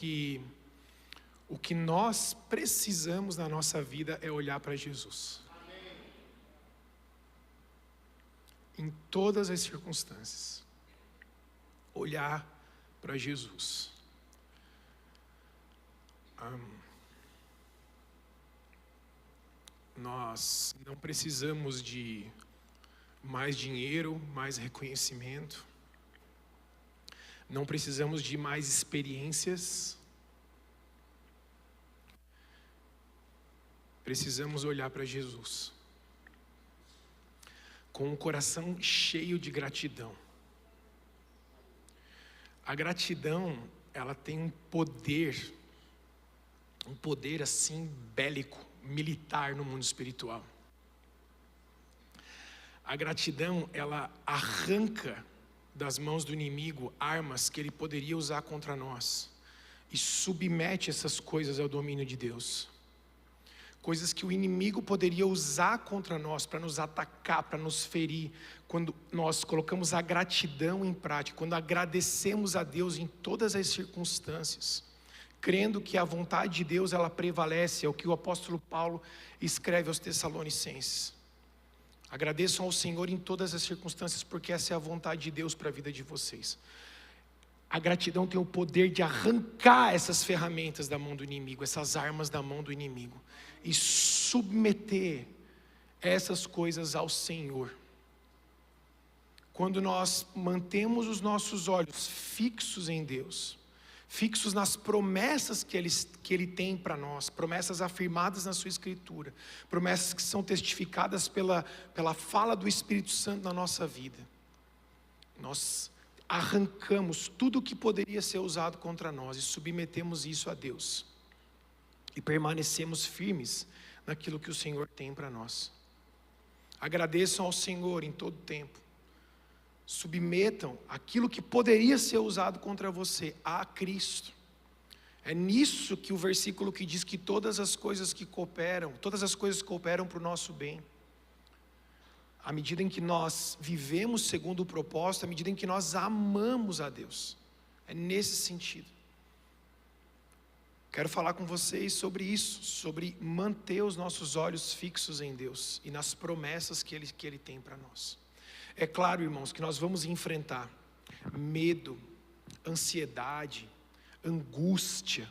que o que nós precisamos na nossa vida é olhar para Jesus. Em todas as circunstâncias, olhar para Jesus. Nós não precisamos de mais dinheiro, mais reconhecimento. Não precisamos de mais experiências. Precisamos olhar para Jesus com um coração cheio de gratidão. A gratidão, ela tem um poder assim bélico, militar no mundo espiritual. A gratidão, ela arranca das mãos do inimigo armas que ele poderia usar contra nós e submete essas coisas ao domínio de Deus. Coisas que o inimigo poderia usar contra nós para nos atacar, para nos ferir. Quando nós colocamos a gratidão em prática, quando agradecemos a Deus em todas as circunstâncias, crendo que a vontade de Deus ela prevalece, é o que o apóstolo Paulo escreve aos Tessalonicenses. Agradeçam ao Senhor em todas as circunstâncias, porque essa é a vontade de Deus para a vida de vocês. A gratidão tem o poder de arrancar essas ferramentas da mão do inimigo, essas armas da mão do inimigo, e submeter essas coisas ao Senhor. Quando nós mantemos os nossos olhos fixos em Deus, fixos nas promessas que Ele tem para nós, promessas afirmadas na sua Escritura, promessas que são testificadas pela fala do Espírito Santo na nossa vida, nós arrancamos tudo que poderia ser usado contra nós e submetemos isso a Deus, e permanecemos firmes naquilo que o Senhor tem para nós. Agradeçam ao Senhor em todo tempo. Submetam aquilo que poderia ser usado contra você a Cristo. É nisso que o versículo que diz que todas as coisas cooperam para o nosso bem. À medida em que nós vivemos segundo o propósito, à medida em que nós amamos a Deus. É nesse sentido. Quero falar com vocês sobre isso, sobre manter os nossos olhos fixos em Deus e nas promessas que Ele tem para nós. É claro, irmãos, que nós vamos enfrentar medo, ansiedade, angústia,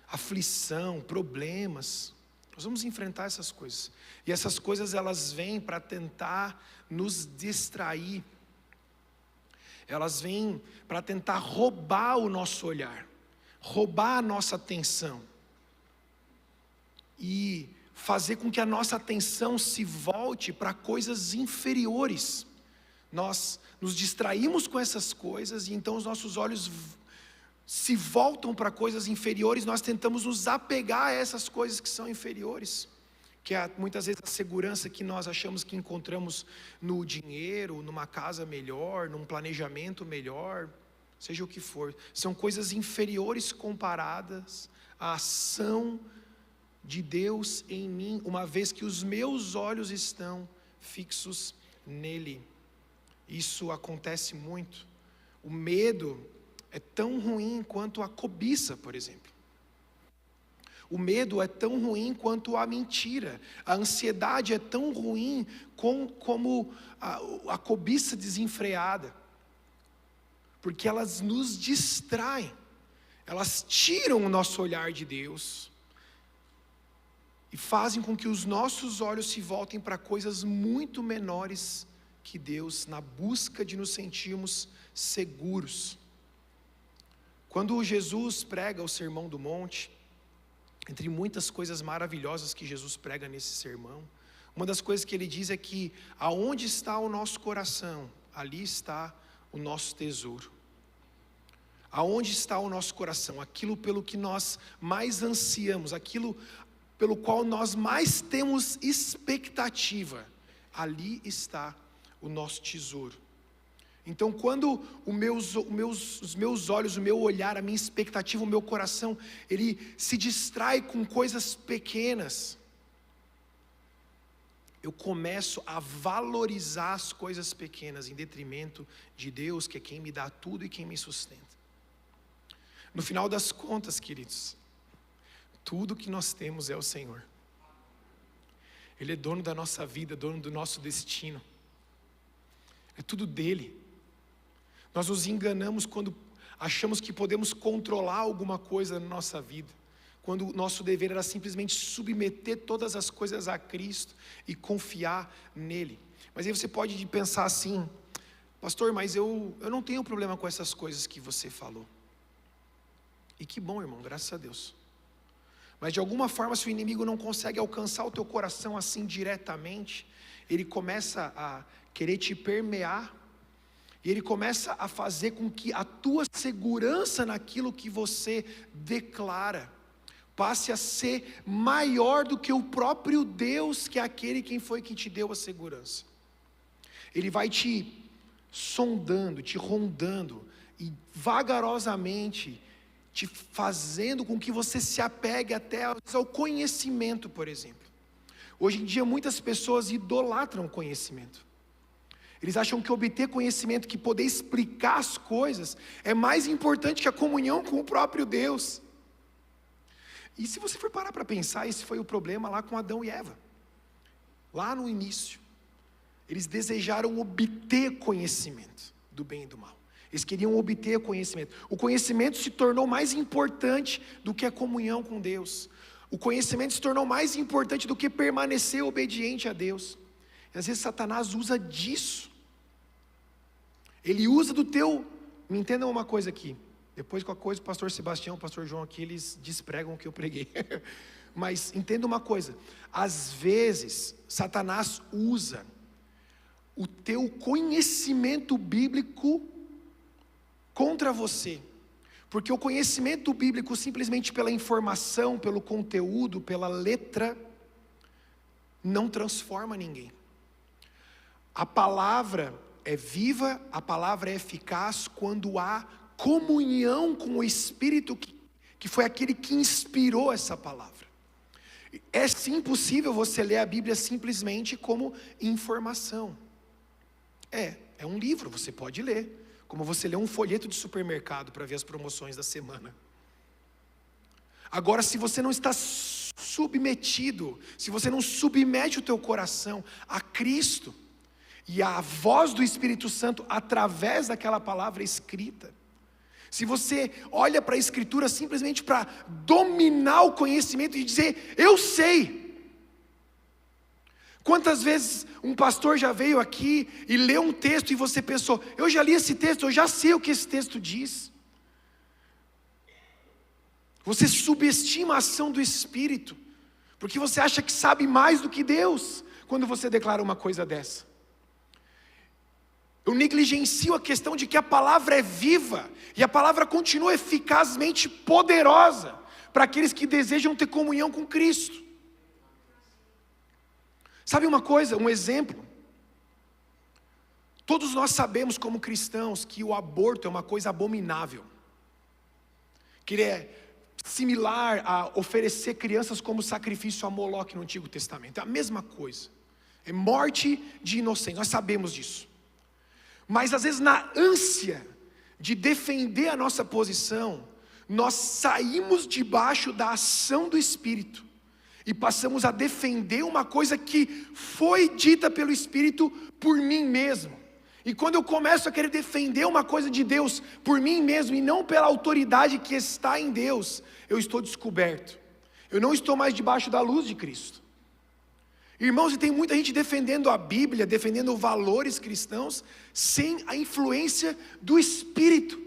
aflição, problemas. Nós vamos enfrentar essas coisas. E essas coisas elas vêm para tentar nos distrair. Elas vêm para tentar roubar o nosso olhar, roubar a nossa atenção e fazer com que a nossa atenção se volte para coisas inferiores. Nós nos distraímos com essas coisas e então os nossos olhos se voltam para coisas inferiores. Nós tentamos nos apegar a essas coisas que são inferiores, que é muitas vezes a segurança que nós achamos que encontramos no dinheiro, numa casa melhor, num planejamento melhor, seja o que for. São coisas inferiores comparadas à ação de Deus em mim, uma vez que os meus olhos estão fixos nele. Isso acontece muito. O medo é tão ruim quanto a cobiça, por exemplo. O medo é tão ruim quanto a mentira. A ansiedade é tão ruim como a cobiça desenfreada. Porque elas nos distraem. Elas tiram o nosso olhar de Deus e fazem com que os nossos olhos se voltem para coisas muito menores que Deus, na busca de nos sentirmos seguros. Quando Jesus prega o Sermão do Monte, entre muitas coisas maravilhosas que Jesus prega nesse sermão, uma das coisas que ele diz é que aonde está o nosso coração, ali está o nosso tesouro. Aonde está o nosso coração? Aquilo pelo que nós mais ansiamos, aquilo pelo qual nós mais temos expectativa, ali está o nosso tesouro. Então quando os meus olhos, o meu olhar, a minha expectativa, o meu coração, ele se distrai com coisas pequenas, eu começo a valorizar as coisas pequenas em detrimento de Deus, que é quem me dá tudo e quem me sustenta. No final das contas, queridos, tudo que nós temos é o Senhor. Ele é dono da nossa vida, dono do nosso destino. É tudo dele. Nós nos enganamos quando achamos que podemos controlar alguma coisa na nossa vida, quando o nosso dever era simplesmente submeter todas as coisas a Cristo e confiar nele. Mas aí você pode pensar assim: pastor, mas eu não tenho problema com essas coisas que você falou. E que bom, irmão, graças a Deus. Mas de alguma forma, se o inimigo não consegue alcançar o teu coração assim diretamente, ele começa a querer te permear, e ele começa a fazer com que a tua segurança naquilo que você declara passe a ser maior do que o próprio Deus, que é aquele quem foi quem te deu a segurança. Ele vai te sondando, te rondando, e vagarosamente te fazendo com que você se apegue até ao conhecimento, por exemplo. Hoje em dia muitas pessoas idolatram o conhecimento. Eles acham que obter conhecimento, que poder explicar as coisas, é mais importante que a comunhão com o próprio Deus. E se você for parar para pensar, esse foi o problema lá com Adão e Eva. Lá no início, eles desejaram obter conhecimento do bem e do mal. Eles queriam obter conhecimento. O conhecimento se tornou mais importante do que a comunhão com Deus. O conhecimento se tornou mais importante do que permanecer obediente a Deus. E às vezes Satanás usa disso. Ele usa do teu... Me entendam uma coisa aqui. Depois qualquer coisa o pastor Sebastião, o pastor João aqui, eles despregam o que eu preguei. Mas entenda uma coisa. Às vezes Satanás usa o teu conhecimento bíblico contra você, porque o conhecimento bíblico, simplesmente pela informação, pelo conteúdo, pela letra, não transforma ninguém. A palavra é viva, a palavra é eficaz quando há comunhão com o Espírito que foi aquele que inspirou essa palavra. É sim possível você ler a Bíblia simplesmente como informação. É um livro, você pode ler, como você lê um folheto de supermercado para ver as promoções da semana. Agora, se você não está submetido, se você não submete o teu coração a Cristo e à voz do Espírito Santo através daquela palavra escrita, se você olha para a Escritura simplesmente para dominar o conhecimento e dizer, eu sei. Quantas vezes um pastor já veio aqui e leu um texto e você pensou, eu já li esse texto, eu já sei o que esse texto diz. Você subestima a ação do Espírito, porque você acha que sabe mais do que Deus, quando você declara uma coisa dessa. Eu negligencio a questão de que a palavra é viva, e a palavra continua eficazmente poderosa, para aqueles que desejam ter comunhão com Cristo. Sabe uma coisa, um exemplo? Todos nós sabemos como cristãos que o aborto é uma coisa abominável, que ele é similar a oferecer crianças como sacrifício a Moloque no Antigo Testamento. É a mesma coisa, é morte de inocentes, nós sabemos disso. Mas às vezes na ânsia de defender a nossa posição, nós saímos debaixo da ação do Espírito e passamos a defender uma coisa que foi dita pelo Espírito por mim mesmo. E quando eu começo a querer defender uma coisa de Deus por mim mesmo e não pela autoridade que está em Deus, eu estou descoberto. Eu não estou mais debaixo da luz de Cristo. Irmãos, e tem muita gente defendendo a Bíblia, defendendo valores cristãos, sem a influência do Espírito.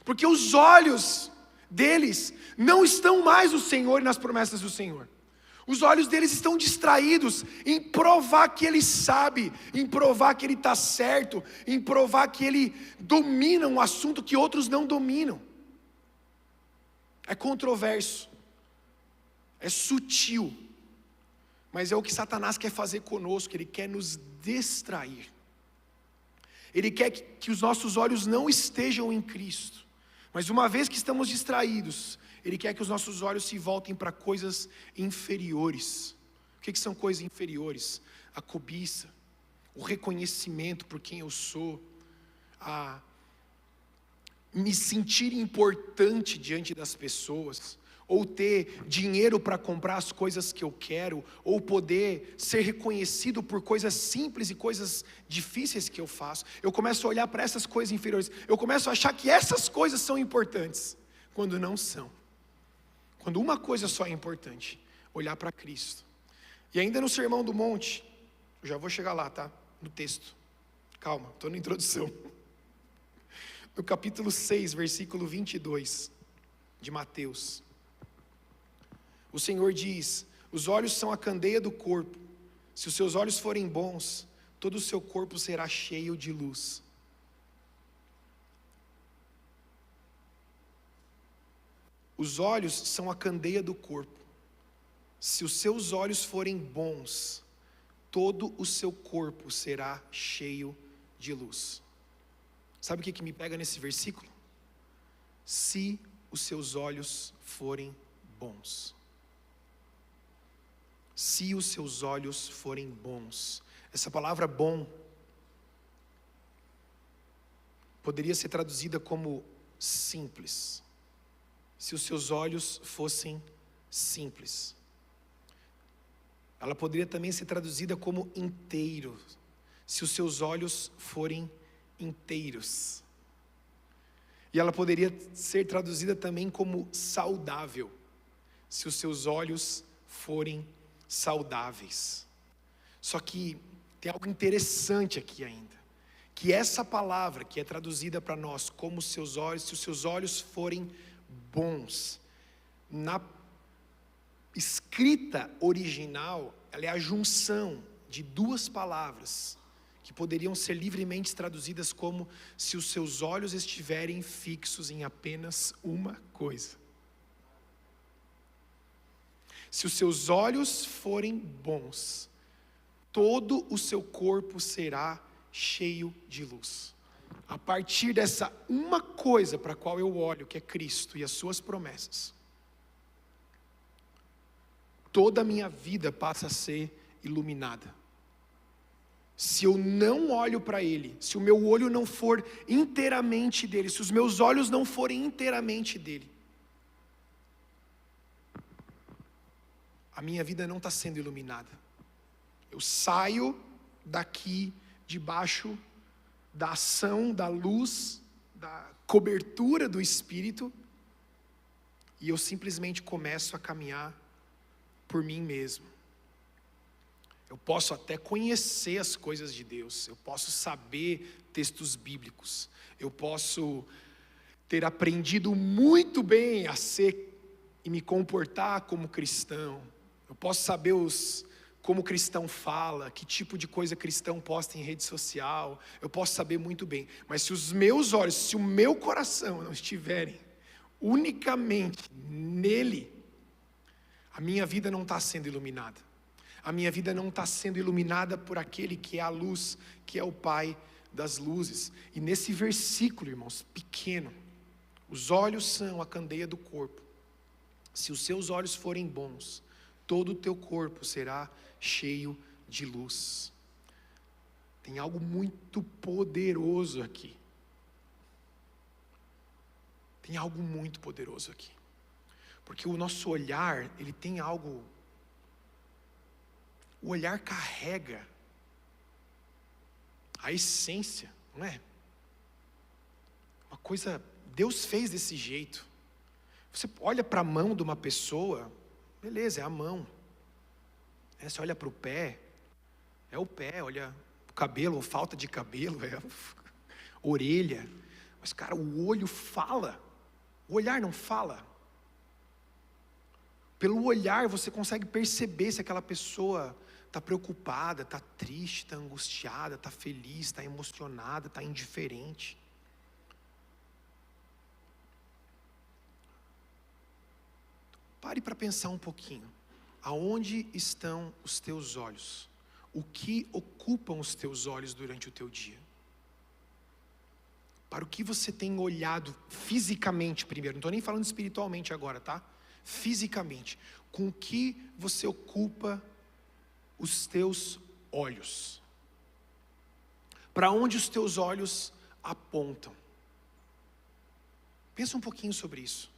Porque os olhos deles não estão mais no Senhor e nas promessas do Senhor. Os olhos deles estão distraídos em provar que ele sabe, em provar que ele está certo, em provar que ele domina um assunto que outros não dominam. É controverso, é sutil, mas é o que Satanás quer fazer conosco. Ele quer nos distrair, ele quer que os nossos olhos não estejam em Cristo. Mas uma vez que estamos distraídos, ele quer que os nossos olhos se voltem para coisas inferiores. O que são coisas inferiores? A cobiça, o reconhecimento por quem eu sou, me sentir importante diante das pessoas, ou ter dinheiro para comprar as coisas que eu quero, ou poder ser reconhecido por coisas simples e coisas difíceis que eu faço, eu começo a olhar para essas coisas inferiores, eu começo a achar que essas coisas são importantes, quando não são. Quando uma coisa só é importante, olhar para Cristo. E ainda no Sermão do Monte, eu já vou chegar lá, tá? No texto. Calma, estou na introdução. No capítulo 6, versículo 22 de Mateus. O Senhor diz: os olhos são a candeia do corpo. Se os seus olhos forem bons, todo o seu corpo será cheio de luz. Os olhos são a candeia do corpo. Se os seus olhos forem bons, todo o seu corpo será cheio de luz. Sabe o que me pega nesse versículo? Se os seus olhos forem bons. Se os seus olhos forem bons. Essa palavra bom poderia ser traduzida como simples. Se os seus olhos fossem simples. Ela poderia também ser traduzida como inteiro. Se os seus olhos forem inteiros. E ela poderia ser traduzida também como saudável. Se os seus olhos forem saudáveis. Só que tem algo interessante aqui ainda, que essa palavra que é traduzida para nós como seus olhos, se os seus olhos forem bons, na escrita original, ela é a junção de duas palavras que poderiam ser livremente traduzidas como se os seus olhos estiverem fixos em apenas uma coisa. Se os seus olhos forem bons, todo o seu corpo será cheio de luz. A partir dessa uma coisa para a qual eu olho, que é Cristo e as suas promessas, toda a minha vida passa a ser iluminada. Se eu não olho para Ele, se o meu olho não for inteiramente dele, se os meus olhos não forem inteiramente dele, a minha vida não está sendo iluminada. Eu saio daqui debaixo da ação, da luz, da cobertura do Espírito, e eu simplesmente começo a caminhar por mim mesmo. Eu posso até conhecer as coisas de Deus, eu posso saber textos bíblicos, eu posso ter aprendido muito bem a ser e me comportar como cristão, eu posso saber como cristão fala, que tipo de coisa cristão posta em rede social, eu posso saber muito bem, mas se os meus olhos, se o meu coração não estiverem unicamente nele, a minha vida não está sendo iluminada. A minha vida não está sendo iluminada por aquele que é a luz, que é o Pai das luzes. E nesse versículo, irmãos, pequeno, os olhos são a candeia do corpo. Se os seus olhos forem bons, todo o teu corpo será cheio de luz. Tem algo muito poderoso aqui. Tem algo muito poderoso aqui. Porque o nosso olhar, ele tem algo. O olhar carrega a essência, não é? Uma coisa, Deus fez desse jeito. Você olha para a mão de uma pessoa, beleza, é a mão. Você olha para o pé, é o pé, olha o cabelo, ou falta de cabelo, é a orelha. Mas cara, o olho fala, o olhar não fala. Pelo olhar você consegue perceber se aquela pessoa está preocupada, está triste, está angustiada, está feliz, está emocionada, está indiferente. Pare para pensar um pouquinho. Aonde estão os teus olhos? O que ocupam os teus olhos durante o teu dia? Para o que você tem olhado fisicamente primeiro? Não estou nem falando espiritualmente agora, tá? Fisicamente. Com o que você ocupa os teus olhos? Para onde os teus olhos apontam? Pensa um pouquinho sobre isso.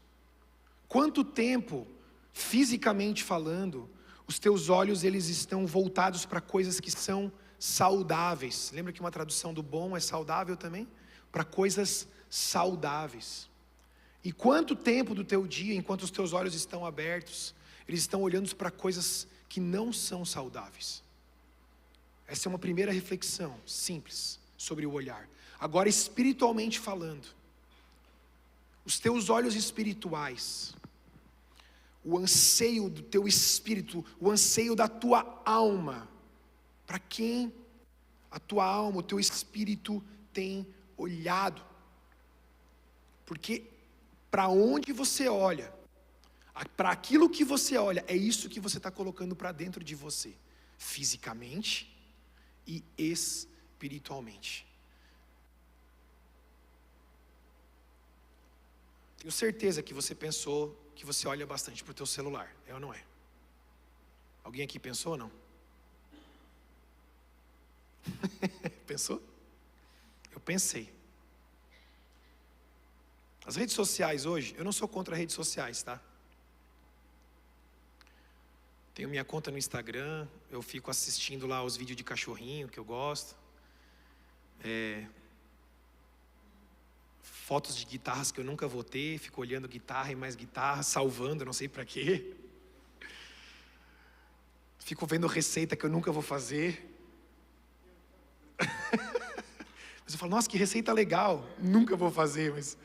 Quanto tempo, fisicamente falando, os teus olhos eles estão voltados para coisas que são saudáveis? Lembra que uma tradução do bom é saudável também? Para coisas saudáveis. E quanto tempo do teu dia, enquanto os teus olhos estão abertos, eles estão olhando para coisas que não são saudáveis? Essa é uma primeira reflexão simples sobre o olhar. Agora, espiritualmente falando, os teus olhos espirituais, o anseio do teu espírito, o anseio da tua alma, para quem a tua alma, o teu espírito tem olhado? Porque para onde você olha, para aquilo que você olha, é isso que você está colocando para dentro de você, fisicamente e espiritualmente. Tenho certeza que você pensou que você olha bastante para o teu celular, é ou não é? Alguém aqui pensou ou não? Pensou? Eu pensei. As redes sociais hoje, eu não sou contra redes sociais, tá? Tenho minha conta no Instagram, eu fico assistindo lá os vídeos de cachorrinho que eu gosto. Fotos de guitarras que eu nunca vou ter, fico olhando guitarra e mais guitarra, salvando, não sei para quê. Fico vendo receita que eu nunca vou fazer. Mas eu falo, nossa, que receita legal, nunca vou fazer, mas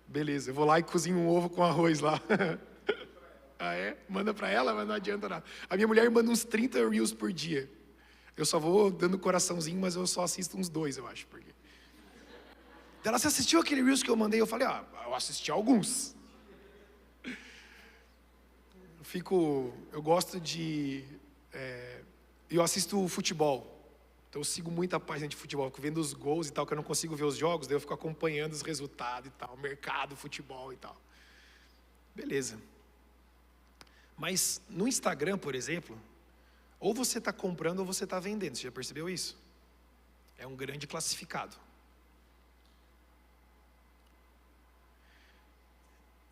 beleza, eu vou lá e cozinho um ovo com arroz lá. Ah, é? Manda para ela, mas não adianta nada. A minha mulher manda uns 30 reels por dia. Eu só vou dando coraçãozinho, mas eu só assisto uns 2, eu acho. Porque... Ela, você assistiu aquele reels que eu mandei? Eu falei, eu assisti alguns. Eu gosto de... eu assisto futebol. Então eu sigo muita página de futebol, fico vendo os gols e tal, que eu não consigo ver os jogos, daí eu fico acompanhando os resultados e tal, mercado, futebol e tal. Beleza. Mas no Instagram, por exemplo, ou você está comprando ou você está vendendo, você já percebeu isso? É um grande classificado.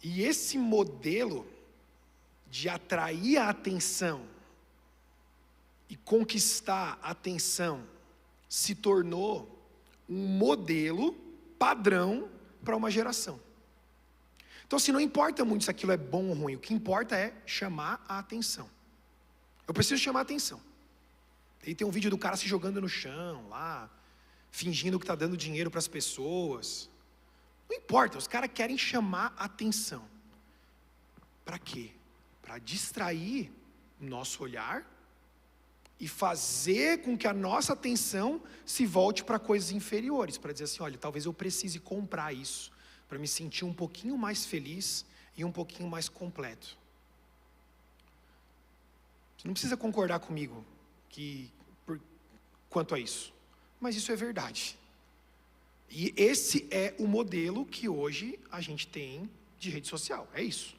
E esse modelo de atrair a atenção e conquistar a atenção se tornou um modelo padrão para uma geração. Então, assim, não importa muito se aquilo é bom ou ruim, o que importa é chamar a atenção. Eu preciso chamar a atenção. Aí tem um vídeo do cara se jogando no chão lá, fingindo que está dando dinheiro para as pessoas. Não importa, os caras querem chamar a atenção. Para quê? Para distrair o nosso olhar e fazer com que a nossa atenção se volte para coisas inferiores, para dizer assim, olha, talvez eu precise comprar isso, para me sentir um pouquinho mais feliz e um pouquinho mais completo. Você não precisa concordar comigo quanto a isso, mas isso é verdade. E esse é o modelo que hoje a gente tem de rede social, é isso.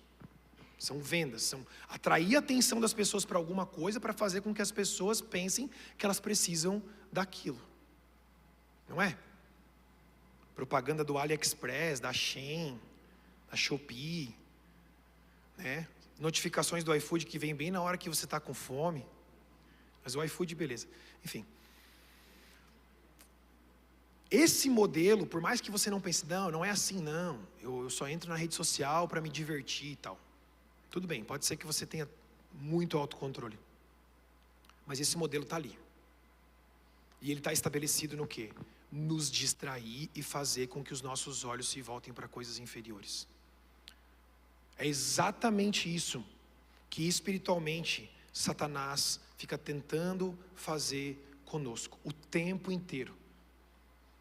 São vendas, são atrair a atenção das pessoas para alguma coisa para fazer com que as pessoas pensem que elas precisam daquilo. Não é? Propaganda do AliExpress, da Shein, da Shopee, né? Notificações do iFood que vem bem na hora que você está com fome. Mas o iFood, beleza. Enfim. Esse modelo, por mais que você não pense, não é assim não. Eu só entro na rede social para me divertir e tal. Tudo bem, pode ser que você tenha muito autocontrole. Mas esse modelo está ali. E ele está estabelecido no quê? Nos distrair e fazer com que os nossos olhos se voltem para coisas inferiores. É exatamente isso que espiritualmente Satanás fica tentando fazer conosco o tempo inteiro.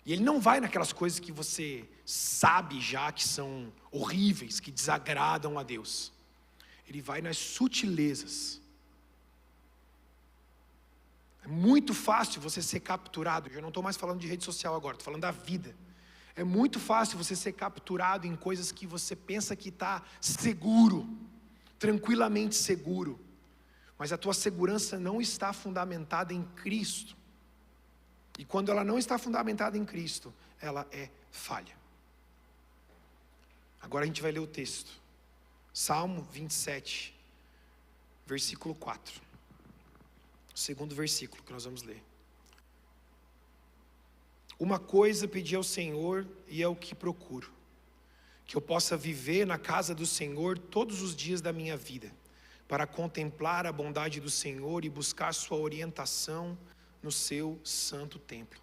E ele não vai naquelas coisas que você sabe já que são horríveis, que desagradam a Deus. Ele vai nas sutilezas. É muito fácil você ser capturado. Eu já não estou mais falando de rede social agora, estou falando da vida. É muito fácil você ser capturado em coisas que você pensa que está seguro, tranquilamente seguro. Mas a tua segurança não está fundamentada em Cristo. E quando ela não está fundamentada em Cristo, ela é falha. Agora a gente vai ler o texto. Salmo 27, versículo 4. O segundo versículo que nós vamos ler. Uma coisa pedi ao Senhor e é o que procuro, que eu possa viver na casa do Senhor todos os dias da minha vida, para contemplar a bondade do Senhor e buscar sua orientação no seu santo templo.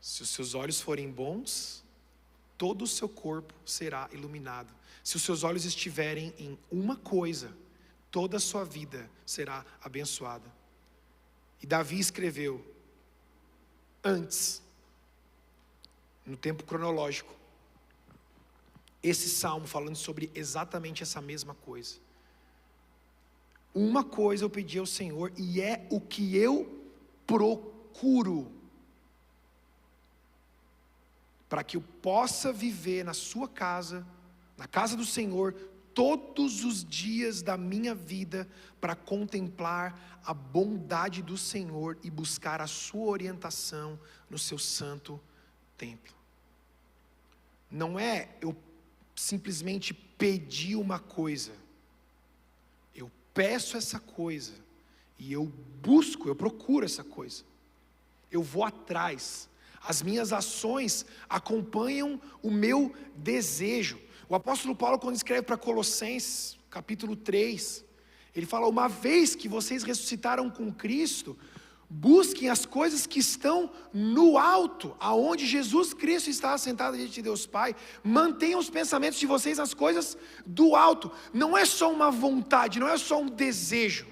Se os seus olhos forem bons, todo o seu corpo será iluminado. Se os seus olhos estiverem em uma coisa, toda a sua vida será abençoada. E Davi escreveu antes, no tempo cronológico, esse salmo falando sobre exatamente essa mesma coisa. Uma coisa eu pedi ao Senhor e é o que eu procuro, para que eu possa viver na sua casa, na casa do Senhor, todos os dias da minha vida, para contemplar a bondade do Senhor e buscar a sua orientação no seu santo templo. Não é eu simplesmente pedir uma coisa, eu peço essa coisa, e eu busco, eu procuro essa coisa, eu vou atrás. As minhas ações acompanham o meu desejo. O apóstolo Paulo, quando escreve para Colossenses, capítulo 3, ele fala: uma vez que vocês ressuscitaram com Cristo, busquem as coisas que estão no alto, aonde Jesus Cristo está assentado diante de Deus Pai. Mantenham os pensamentos de vocês nas coisas do alto. Não é só uma vontade, não é só um desejo.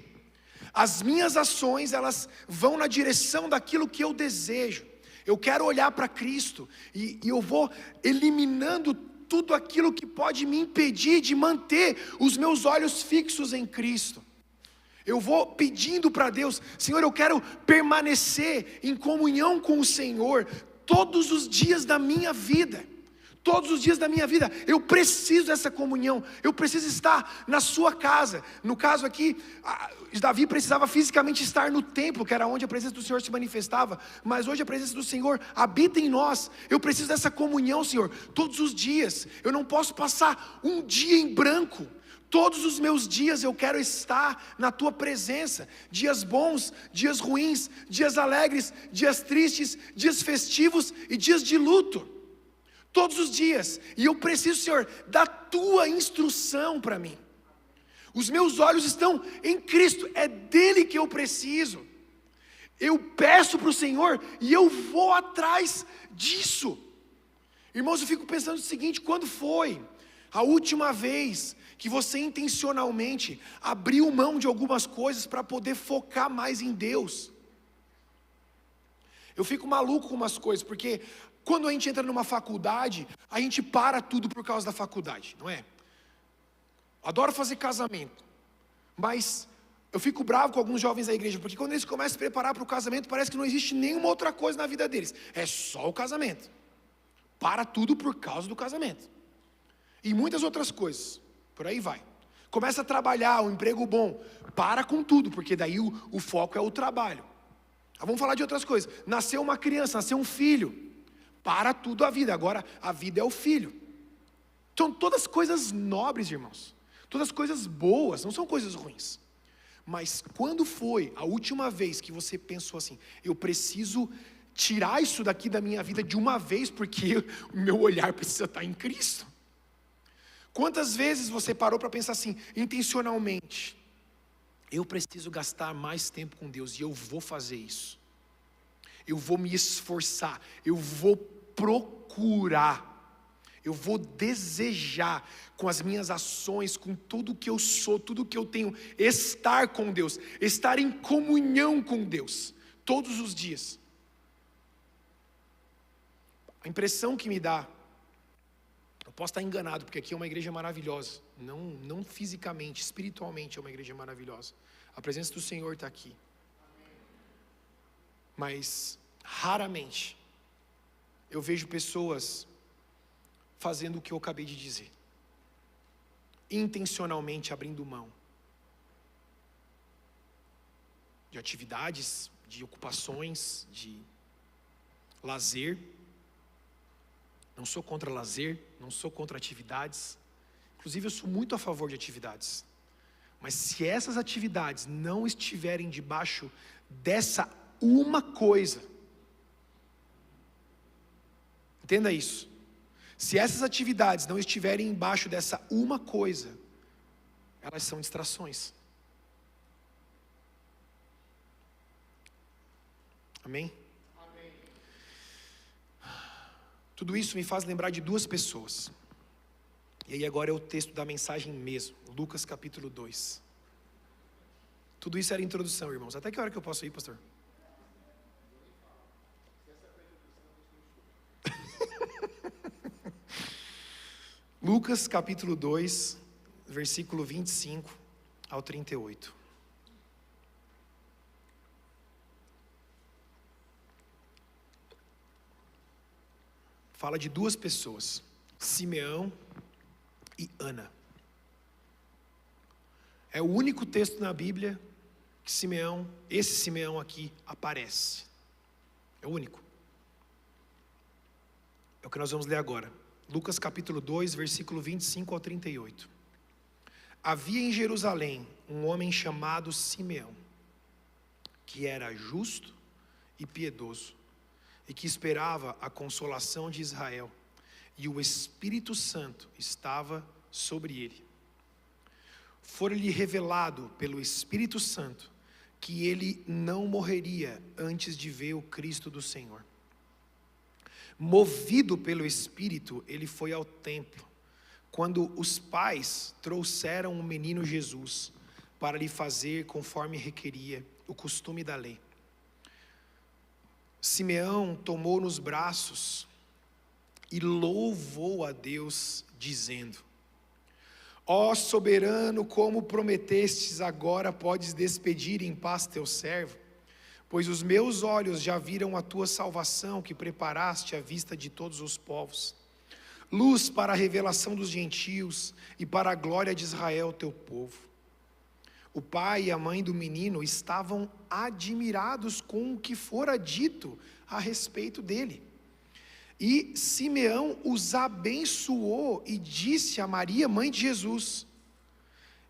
As minhas ações, elas vão na direção daquilo que eu desejo. Eu quero olhar para Cristo e eu vou eliminando tudo aquilo que pode me impedir de manter os meus olhos fixos em Cristo. Eu vou pedindo para Deus: Senhor, eu quero permanecer em comunhão com o Senhor todos os dias da minha vida. Todos os dias da minha vida, eu preciso dessa comunhão, eu preciso estar na sua casa. No caso aqui, Davi precisava fisicamente estar no templo, que era onde a presença do Senhor se manifestava, mas hoje a presença do Senhor habita em nós. Eu preciso dessa comunhão, Senhor, todos os dias. Eu não posso passar um dia em branco. Todos os meus dias eu quero estar na tua presença. Dias bons, dias ruins, dias alegres, dias tristes, dias festivos e dias de luto. Todos os dias, e eu preciso, Senhor, da tua instrução para mim. Os meus olhos estão em Cristo, é dele que eu preciso. Eu peço para o Senhor e eu vou atrás disso. Irmãos, eu fico pensando o seguinte: quando foi a última vez que você intencionalmente abriu mão de algumas coisas para poder focar mais em Deus? Eu fico maluco com umas coisas, porque quando a gente entra numa faculdade, a gente para tudo por causa da faculdade, não é? Adoro fazer casamento, mas eu fico bravo com alguns jovens da igreja, porque quando eles começam a se preparar para o casamento, parece que não existe nenhuma outra coisa na vida deles, é só o casamento. Para tudo por causa do casamento. E muitas outras coisas, por aí vai. Começa a trabalhar, um emprego bom, para com tudo, porque daí o foco é o trabalho. Vamos falar de outras coisas. Nasceu uma criança, nasceu um filho, para tudo a vida, agora a vida é o filho. São todas coisas nobres, irmãos, todas coisas boas, não são coisas ruins. Mas quando foi a última vez que você pensou assim: eu preciso tirar isso daqui da minha vida de uma vez, porque o meu olhar precisa estar em Cristo? Quantas vezes você parou para pensar assim, intencionalmente: eu preciso gastar mais tempo com Deus, e eu vou fazer isso, eu vou me esforçar, eu vou procurar, eu vou desejar com as minhas ações, com tudo que eu sou, tudo que eu tenho, estar com Deus, estar em comunhão com Deus, todos os dias. A impressão que me dá, eu posso estar enganado, porque aqui é uma igreja maravilhosa, não fisicamente, espiritualmente é uma igreja maravilhosa, a presença do Senhor está aqui, mas raramente eu vejo pessoas fazendo o que eu acabei de dizer, intencionalmente abrindo mão de atividades, de ocupações, de lazer, Não sou contra lazer, não sou contra atividades. Inclusive eu sou muito a favor de atividades. Mas se essas atividades não estiverem debaixo dessa uma coisa, entenda isso. Se essas atividades não estiverem embaixo dessa uma coisa, elas são distrações. Amém? Amém. Tudo isso me faz lembrar de duas pessoas. E aí agora é o texto da mensagem mesmo, Lucas capítulo 2. Tudo isso era introdução, irmãos. Até que hora que eu posso ir, pastor? Lucas capítulo 2, versículo 25 ao 38. Fala de duas pessoas, Simeão e Ana. É o único texto na Bíblia que esse Simeão aqui aparece. É o único. É o que nós vamos ler agora. Lucas capítulo 2, versículo 25 ao 38. Havia em Jerusalém um homem chamado Simeão, que era justo e piedoso, e que esperava a consolação de Israel, e o Espírito Santo estava sobre ele. Fora-lhe revelado pelo Espírito Santo que ele não morreria antes de ver o Cristo do Senhor. Movido pelo Espírito, ele foi ao templo, quando os pais trouxeram o menino Jesus, para lhe fazer conforme requeria o costume da lei. Simeão tomou nos braços e louvou a Deus, dizendo: ó soberano, como prometestes, agora podes despedir em paz teu servo, pois os meus olhos já viram a tua salvação, que preparaste à vista de todos os povos, luz para a revelação dos gentios e para a glória de Israel teu povo. O pai e a mãe do menino estavam admirados com o que fora dito a respeito dele. E Simeão os abençoou e disse a Maria, mãe de Jesus: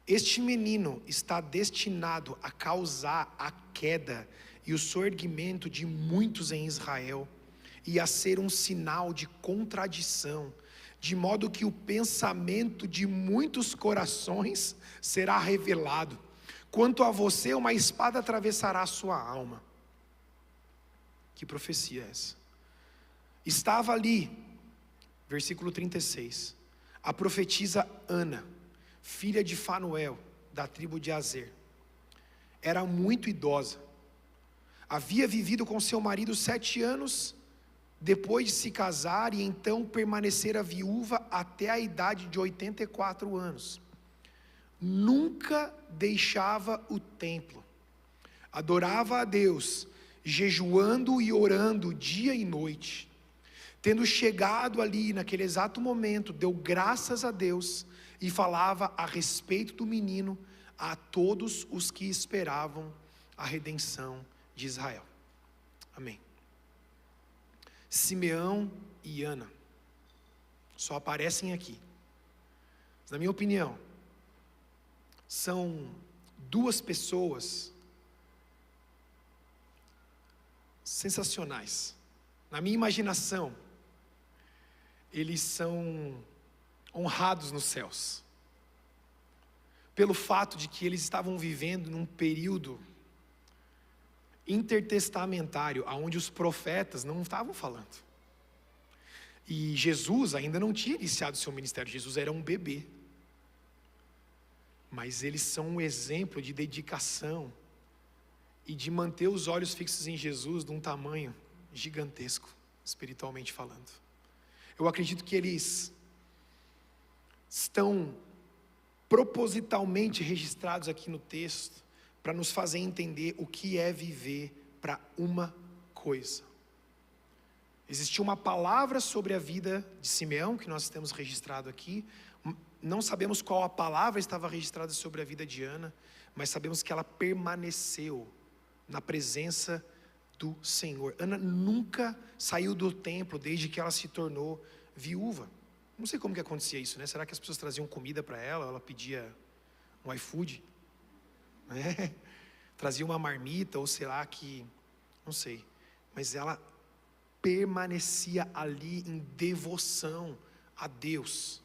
este menino está destinado a causar a queda e o soerguimento de muitos em Israel, e a ser um sinal de contradição, de modo que o pensamento de muitos corações será revelado. Quanto a você, uma espada atravessará a sua alma. Que profecia é essa? Estava ali, versículo 36, a profetisa Ana, filha de Fanuel, da tribo de Aser. Era muito idosa. Havia vivido com seu marido 7 anos, depois de se casar, e então permanecera viúva até a idade de 84 anos. Nunca deixava o templo. Adorava a Deus, jejuando e orando dia e noite. Tendo chegado ali naquele exato momento, deu graças a Deus e falava a respeito do menino a todos os que esperavam a redenção de Israel. Amém. Simeão e Ana só aparecem aqui. Mas, na minha opinião, são duas pessoas sensacionais. Na minha imaginação, eles são honrados nos céus, pelo fato de que eles estavam vivendo num período intertestamentário, onde os profetas não estavam falando. E Jesus ainda não tinha iniciado seu ministério, Jesus era um bebê. Mas eles são um exemplo de dedicação e de manter os olhos fixos em Jesus de um tamanho gigantesco, espiritualmente falando. Eu acredito que eles estão propositalmente registrados aqui no texto para nos fazer entender o que é viver para uma coisa. Existiu uma palavra sobre a vida de Simeão, que nós temos registrado aqui. Não sabemos qual a palavra estava registrada sobre a vida de Ana, mas sabemos que ela permaneceu na presença do Senhor. Ana nunca saiu do templo desde que ela se tornou viúva. Não sei como que acontecia isso, né? Será que as pessoas traziam comida para ela, ou ela pedia um iFood? Né? Trazia uma marmita, ou sei lá que... não sei. Mas ela permanecia ali em devoção a Deus.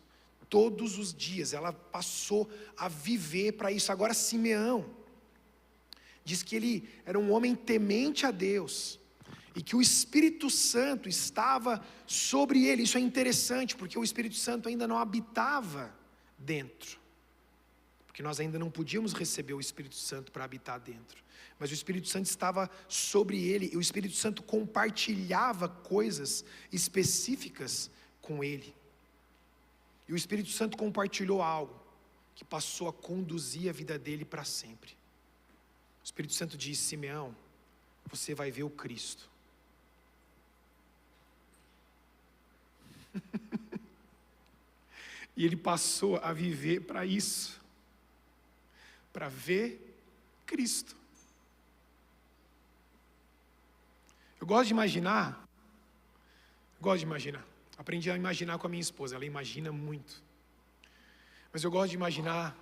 Todos os dias, ela passou a viver para isso. Agora Simeão, diz que ele era um homem temente a Deus, e que o Espírito Santo estava sobre ele. Isso é interessante, porque o Espírito Santo ainda não habitava dentro, porque nós ainda não podíamos receber o Espírito Santo para habitar dentro, mas o Espírito Santo estava sobre ele, e o Espírito Santo compartilhava coisas específicas com ele, e o Espírito Santo compartilhou algo que passou a conduzir a vida dele para sempre. O Espírito Santo disse: Simeão, você vai ver o Cristo. E ele passou a viver para isso, para ver Cristo. Eu gosto de imaginar, aprendi a imaginar com a minha esposa, ela imagina muito, mas eu gosto de imaginar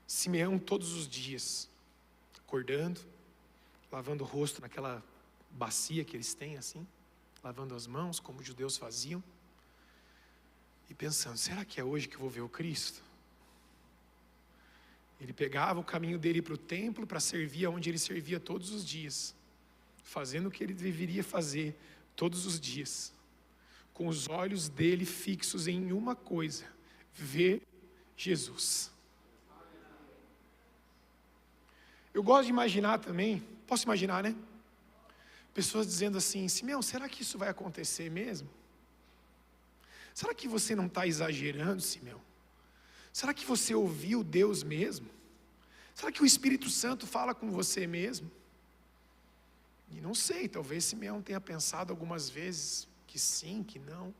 Simeão todos os dias, acordando, lavando o rosto naquela bacia que eles têm assim, lavando as mãos, como os judeus faziam, e pensando: será que é hoje que eu vou ver o Cristo? Ele pegava o caminho dele para o templo, para servir onde ele servia todos os dias, fazendo o que ele deveria fazer todos os dias, com os olhos dele fixos em uma coisa: ver Jesus. Eu gosto de imaginar também, posso imaginar, né? Pessoas dizendo assim: Simeão, será que isso vai acontecer mesmo? Será que você não está exagerando, Simeão? Será que você ouviu Deus mesmo? Será que o Espírito Santo fala com você mesmo? E não sei, talvez Simeão tenha pensado algumas vezes que sim, que não.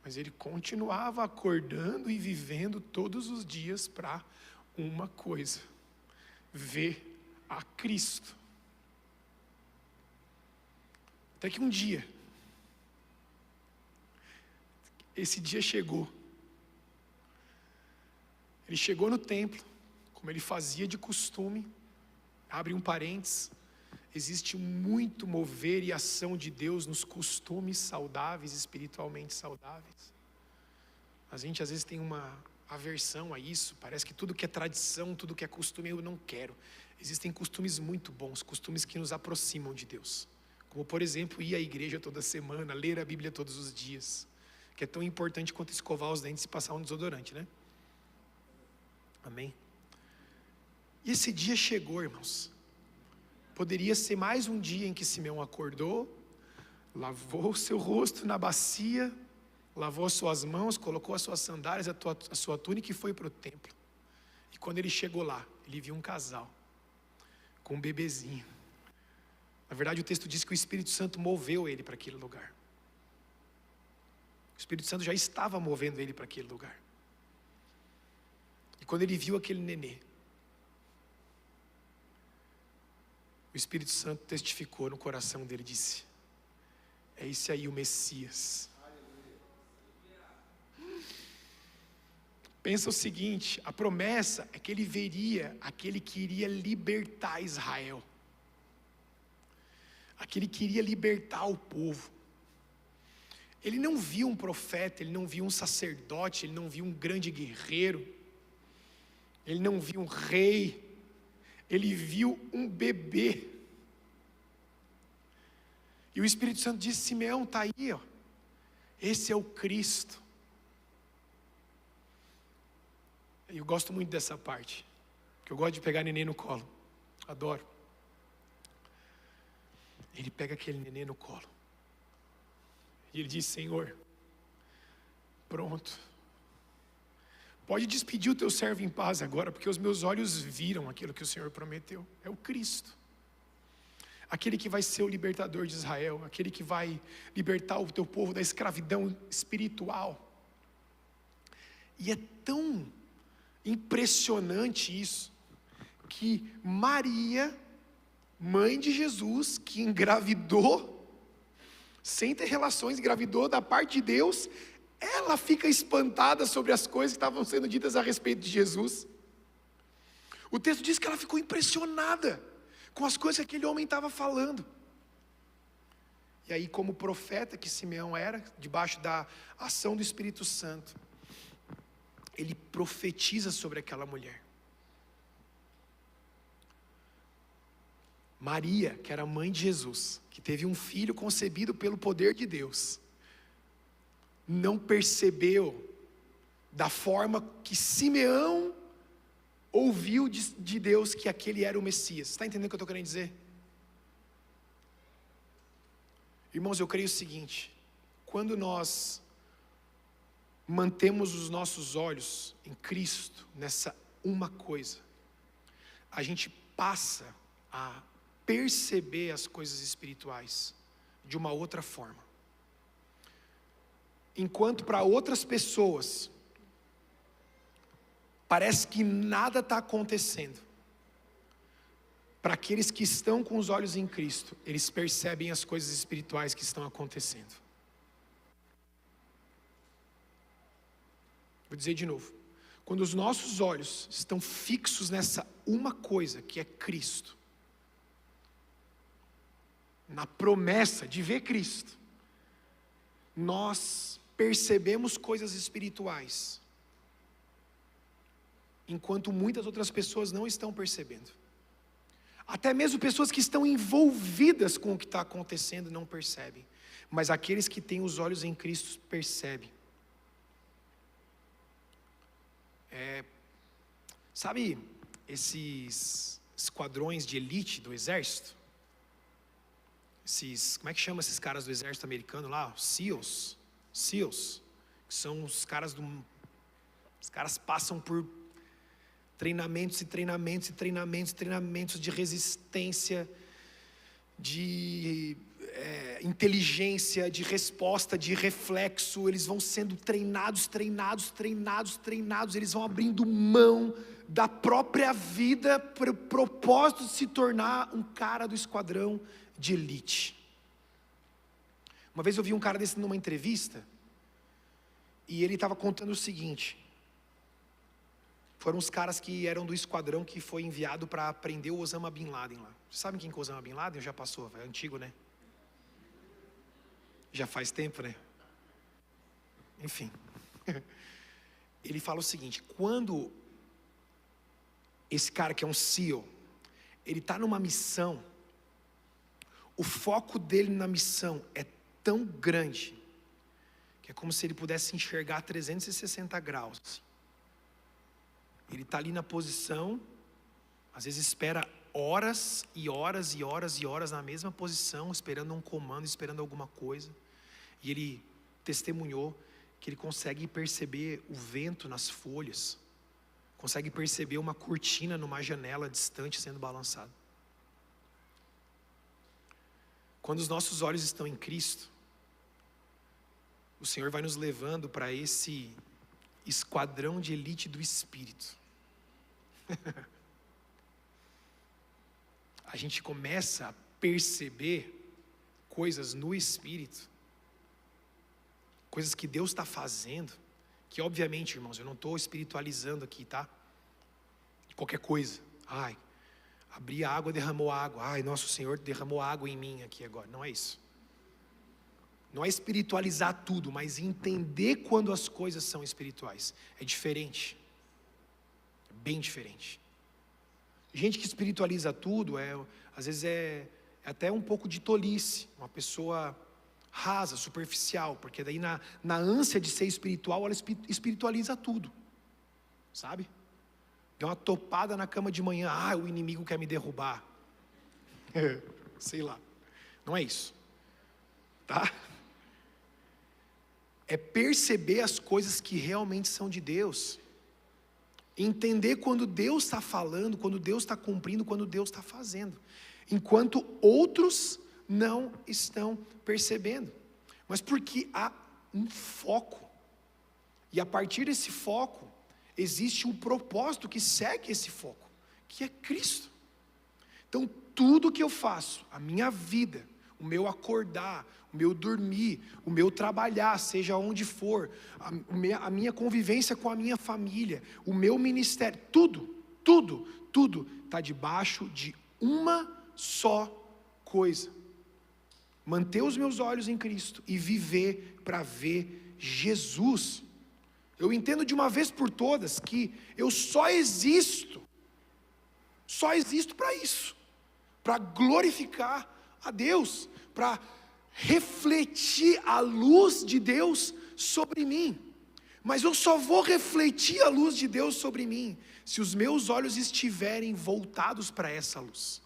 Mas ele continuava acordando e vivendo todos os dias para uma coisa: ver a Cristo. Até que um dia, esse dia chegou. Ele chegou no templo, como ele fazia de costume. Abre um parênteses: existe muito mover e ação de Deus nos costumes saudáveis, espiritualmente saudáveis. A gente às vezes tem uma aversão a isso, parece que tudo que é tradição, tudo que é costume eu não quero. Existem costumes muito bons, costumes que nos aproximam de Deus, como por exemplo ir à igreja toda semana, ler a Bíblia todos os dias, que é tão importante quanto escovar os dentes e passar um desodorante, né? Amém? E esse dia chegou, irmãos. Poderia ser mais um dia em que Simeão acordou, lavou o seu rosto na bacia, lavou as suas mãos, colocou as suas sandálias, a sua túnica e foi para o templo. E quando ele chegou lá, ele viu um casal com um bebezinho. Na verdade, o texto diz que o Espírito Santo moveu ele para aquele lugar. O Espírito Santo já estava movendo ele para aquele lugar. E quando ele viu aquele nenê, o Espírito Santo testificou no coração dele e disse: é esse aí o Messias. Pensa o seguinte: a promessa é que ele veria aquele que iria libertar Israel, aquele que iria libertar o povo. Ele não viu um profeta, ele não viu um sacerdote, ele não viu um grande guerreiro, ele não viu um rei, ele viu um bebê. E o Espírito Santo disse: Simeão, está aí, ó. Esse é o Cristo. Eu gosto muito dessa parte, porque eu gosto de pegar neném no colo, adoro. Ele pega aquele neném no colo, e ele diz: Senhor, pronto, pode despedir o teu servo em paz agora, porque os meus olhos viram aquilo que o Senhor prometeu. É o Cristo, aquele que vai ser o libertador de Israel, aquele que vai libertar o teu povo da escravidão espiritual. E é tão impressionante isso, que Maria, mãe de Jesus, que engravidou, sem ter relações, engravidou da parte de Deus, ela fica espantada sobre as coisas que estavam sendo ditas a respeito de Jesus. O texto diz que ela ficou impressionada com as coisas que aquele homem estava falando. E aí, como profeta que Simeão era, debaixo da ação do Espírito Santo, ele profetiza sobre aquela mulher. Maria, que era mãe de Jesus, que teve um filho concebido pelo poder de Deus, não percebeu da forma que Simeão ouviu de Deus que aquele era o Messias. Está entendendo o que eu estou querendo dizer? Irmãos, eu creio o seguinte: quando nós mantemos os nossos olhos em Cristo, nessa uma coisa, a gente passa a perceber as coisas espirituais de uma outra forma. Enquanto para outras pessoas parece que nada está acontecendo, para aqueles que estão com os olhos em Cristo, eles percebem as coisas espirituais que estão acontecendo. Vou dizer de novo: quando os nossos olhos estão fixos nessa uma coisa que é Cristo, na promessa de ver Cristo, nós percebemos coisas espirituais, enquanto muitas outras pessoas não estão percebendo. Até mesmo pessoas que estão envolvidas com o que está acontecendo não percebem, mas aqueles que têm os olhos em Cristo percebem. Sabe esses esquadrões de elite do exército? Como é que chama esses caras do exército americano lá? SEALs, que são os caras os caras passam por treinamentos e treinamentos e treinamentos, treinamentos de resistência, de inteligência, de resposta, de reflexo. Eles vão sendo treinados, eles vão abrindo mão da própria vida para o propósito de se tornar um cara do esquadrão de elite. Uma vez eu vi um cara desse numa entrevista, e ele estava contando o seguinte: foram os caras que eram do esquadrão que foi enviado para prender o Osama Bin Laden lá. Vocês sabem quem que é o Osama Bin Laden? Já passou, é antigo, né? Já faz tempo, né? Enfim. Ele fala o seguinte: quando esse cara que é um SEAL, ele está numa missão, o foco dele na missão é tão grande, que é como se ele pudesse enxergar 360 graus. Ele está ali na posição, às vezes espera horas e horas e horas e horas na mesma posição, esperando um comando, esperando alguma coisa. E ele testemunhou que ele consegue perceber o vento nas folhas, consegue perceber uma cortina numa janela distante sendo balançada. Quando os nossos olhos estão em Cristo, o Senhor vai nos levando para esse esquadrão de elite do Espírito. A gente começa a perceber coisas no Espírito, coisas que Deus está fazendo, que obviamente, irmãos, eu não estou espiritualizando aqui, tá? Qualquer coisa, abri a água, derramou água, nosso Senhor derramou água em mim aqui agora. Não é isso. Não é espiritualizar tudo, mas entender quando as coisas são espirituais. É diferente. É bem diferente. Gente que espiritualiza tudo, às vezes é até um pouco de tolice. Uma pessoa rasa, superficial, porque daí na ânsia de ser espiritual, ela espiritualiza tudo. Sabe? Deu uma topada na cama de manhã, o inimigo quer me derrubar. Sei lá. Não é isso. Tá? É perceber as coisas que realmente são de Deus. Entender quando Deus está falando, quando Deus está cumprindo, quando Deus está fazendo. Enquanto outros não estão percebendo. Mas porque há um foco. E a partir desse foco, existe um propósito que segue esse foco, que é Cristo. Então tudo que eu faço, a minha vida, o meu acordar, o meu dormir, o meu trabalhar, seja onde for, a minha convivência com a minha família, o meu ministério, tudo está debaixo de uma só coisa: manter os meus olhos em Cristo e viver para ver Jesus. Eu entendo de uma vez por todas que eu só existo para isso, para glorificar a Deus, para refletir a luz de Deus sobre mim. Mas eu só vou refletir a luz de Deus sobre mim se os meus olhos estiverem voltados para essa luz.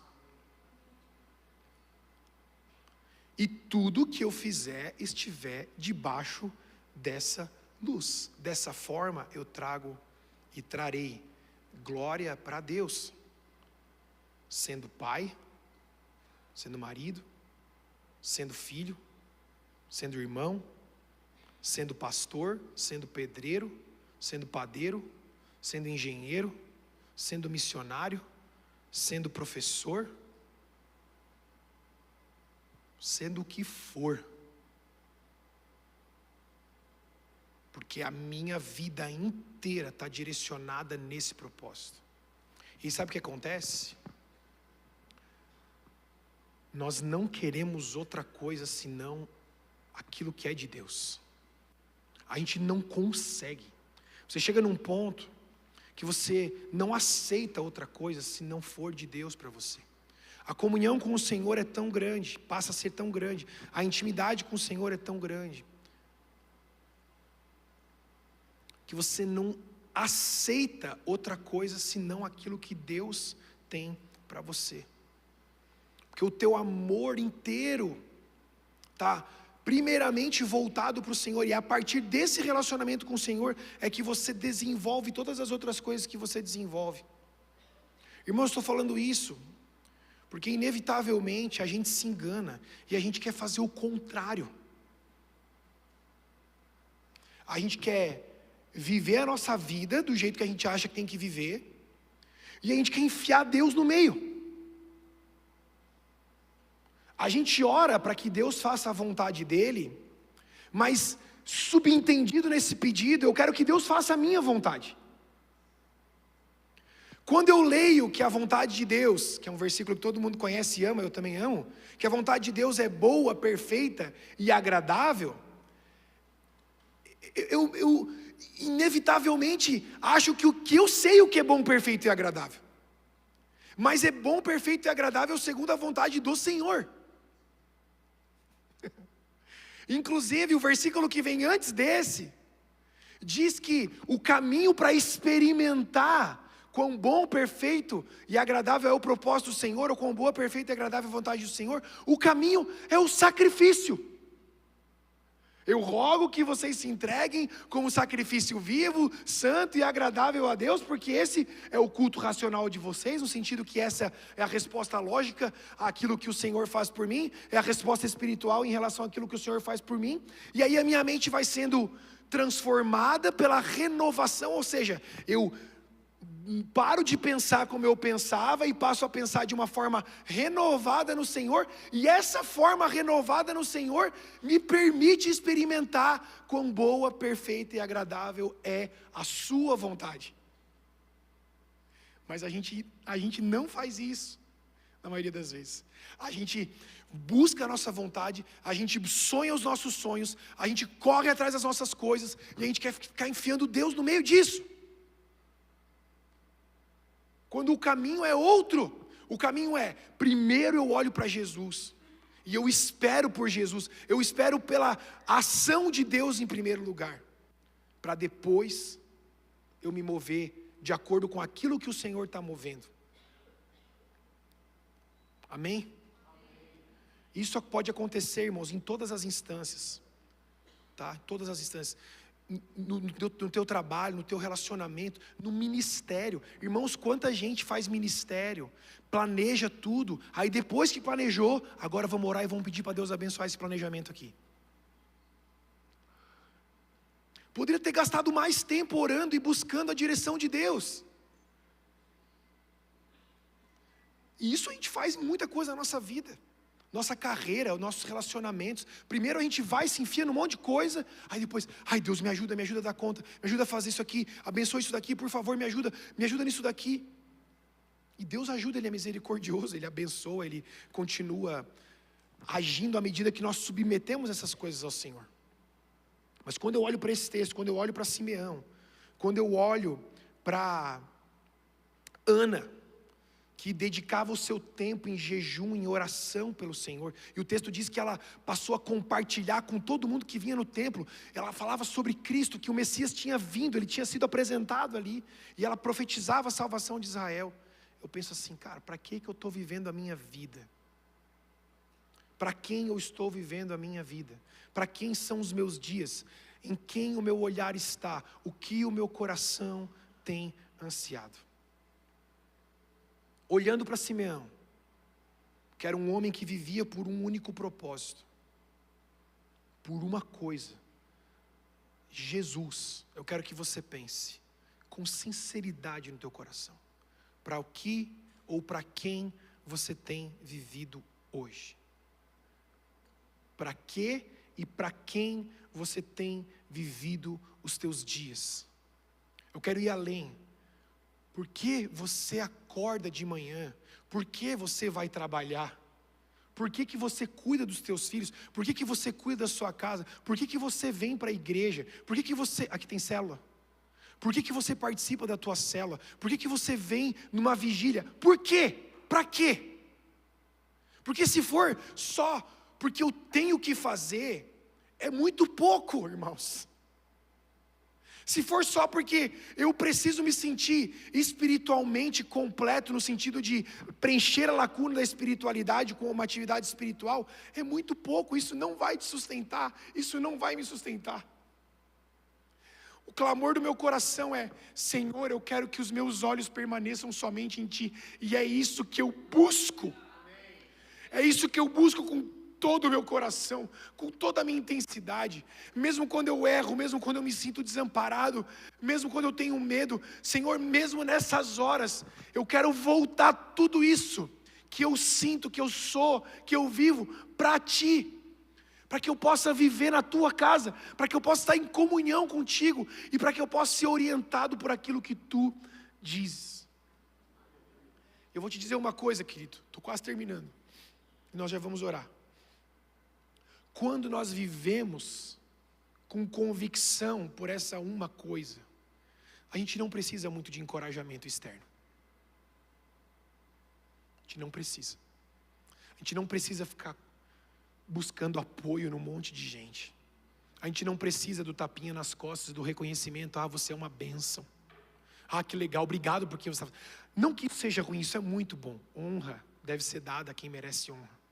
E tudo que eu fizer estiver debaixo dessa luz. Dessa forma eu trago e trarei glória para Deus, sendo pai, sendo marido, sendo filho, sendo irmão, sendo pastor, sendo pedreiro, sendo padeiro, sendo engenheiro, sendo missionário, sendo professor, sendo o que for, porque a minha vida inteira está direcionada nesse propósito. E sabe o que acontece? Nós não queremos outra coisa senão aquilo que é de Deus. A gente não consegue. Você chega num ponto que você não aceita outra coisa se não for de Deus para você. A comunhão com o Senhor é tão grande, passa a ser tão grande, a intimidade com o Senhor é tão grande, que você não aceita outra coisa senão aquilo que Deus tem para você. Porque o teu amor inteiro está primeiramente voltado para o Senhor, e a partir desse relacionamento com o Senhor é que você desenvolve todas as outras coisas que você desenvolve. Irmãos, estou falando isso porque inevitavelmente a gente se engana e a gente quer fazer o contrário. A gente quer viver a nossa vida do jeito que a gente acha que tem que viver, e a gente quer enfiar Deus no meio. A gente ora para que Deus faça a vontade dEle, mas subentendido nesse pedido, eu quero que Deus faça a minha vontade. Quando eu leio que a vontade de Deus, que é um versículo que todo mundo conhece e ama, eu também amo, que a vontade de Deus é boa, perfeita e agradável, eu inevitavelmente acho que o que eu sei o que é bom, perfeito e agradável, mas é bom, perfeito e agradável segundo a vontade do Senhor. Inclusive o versículo que vem antes desse diz que o caminho para experimentar quão bom, perfeito e agradável é o propósito do Senhor, ou quão boa, perfeita e agradável é a vontade do Senhor, o caminho é o sacrifício. Eu rogo que vocês se entreguem como sacrifício vivo, santo e agradável a Deus, porque esse é o culto racional de vocês, no sentido que essa é a resposta lógica àquilo que o Senhor faz por mim, é a resposta espiritual em relação àquilo que o Senhor faz por mim, e aí a minha mente vai sendo transformada pela renovação, ou seja, eu paro de pensar como eu pensava e passo a pensar de uma forma renovada no Senhor, e essa forma renovada no Senhor me permite experimentar quão boa, perfeita e agradável é a sua vontade. Mas a gente não faz isso na maioria das vezes. A gente busca a nossa vontade, a gente sonha os nossos sonhos, a gente corre atrás das nossas coisas, e a gente quer ficar enfiando Deus no meio disso. Quando o caminho é outro, o caminho é, primeiro eu olho para Jesus, e eu espero por Jesus, eu espero pela ação de Deus em primeiro lugar, para depois eu me mover de acordo com aquilo que o Senhor está movendo. Amém? Isso pode acontecer, irmãos, em todas as instâncias, tá? Todas as instâncias. No teu trabalho, no teu relacionamento, no ministério. Irmãos, quanta gente faz ministério, planeja tudo, aí depois que planejou, agora vamos orar e vamos pedir para Deus abençoar esse planejamento aqui. Poderia ter gastado mais tempo orando e buscando a direção de Deus. E isso a gente faz muita coisa na nossa vida. nossa carreira, os nossos relacionamentos. Primeiro a gente vai, se enfia num monte de coisa, aí depois, ai Deus, me ajuda a dar conta, me ajuda a fazer isso aqui, abençoa isso daqui, por favor, me ajuda nisso daqui. E Deus ajuda, Ele é misericordioso, Ele abençoa, Ele continua agindo à medida que nós submetemos essas coisas ao Senhor. Mas quando eu olho para esse texto, quando eu olho para Simeão, quando eu olho para Ana, que dedicava o seu tempo em jejum, em oração pelo Senhor, e o texto diz que ela passou a compartilhar com todo mundo que vinha no templo, ela falava sobre Cristo, que o Messias tinha vindo, ele tinha sido apresentado ali, e ela profetizava a salvação de Israel. Eu penso assim, cara, para que eu estou vivendo a minha vida? Para quem eu estou vivendo a minha vida? Para quem são os meus dias? Em quem o meu olhar está? O que o meu coração tem ansiado? Olhando para Simeão, que era um homem que vivia por um único propósito, por uma coisa, Jesus. Eu quero que você pense com sinceridade no teu coração, para o que ou para quem você tem vivido hoje? Para que e para quem você tem vivido os teus dias? Eu quero ir além. Por que você acorda de manhã? Por que você vai trabalhar? Por que você cuida dos teus filhos? Por que você cuida da sua casa? Por que você vem para a igreja? Por que você... Aqui tem célula. Por que você participa da tua célula? Por que você vem numa vigília? Por quê? Para quê? Porque se for só porque eu tenho que fazer, é muito pouco, irmãos. Se for só porque eu preciso me sentir espiritualmente completo, no sentido de preencher a lacuna da espiritualidade com uma atividade espiritual, é muito pouco, isso não vai te sustentar, isso não vai me sustentar. O clamor do meu coração é: Senhor, eu quero que os meus olhos permaneçam somente em Ti, e é isso que eu busco, é isso que eu busco com todo o meu coração, com toda a minha intensidade, mesmo quando eu erro, mesmo quando eu me sinto desamparado, mesmo quando eu tenho medo, Senhor, mesmo nessas horas, eu quero voltar tudo isso, que eu sinto, que eu sou, que eu vivo, para Ti, para que eu possa viver na Tua casa, para que eu possa estar em comunhão contigo, e para que eu possa ser orientado por aquilo que Tu dizes. Eu vou te dizer uma coisa, querido, estou quase terminando, e nós já vamos orar. Quando nós vivemos com convicção por essa uma coisa, a gente não precisa muito de encorajamento externo. A gente não precisa. A gente não precisa ficar buscando apoio num monte de gente. A gente não precisa do tapinha nas costas, do reconhecimento: ah, você é uma bênção. Ah, que legal, obrigado porque você... Não que isso seja ruim, isso é muito bom. Honra deve ser dada a quem merece honra.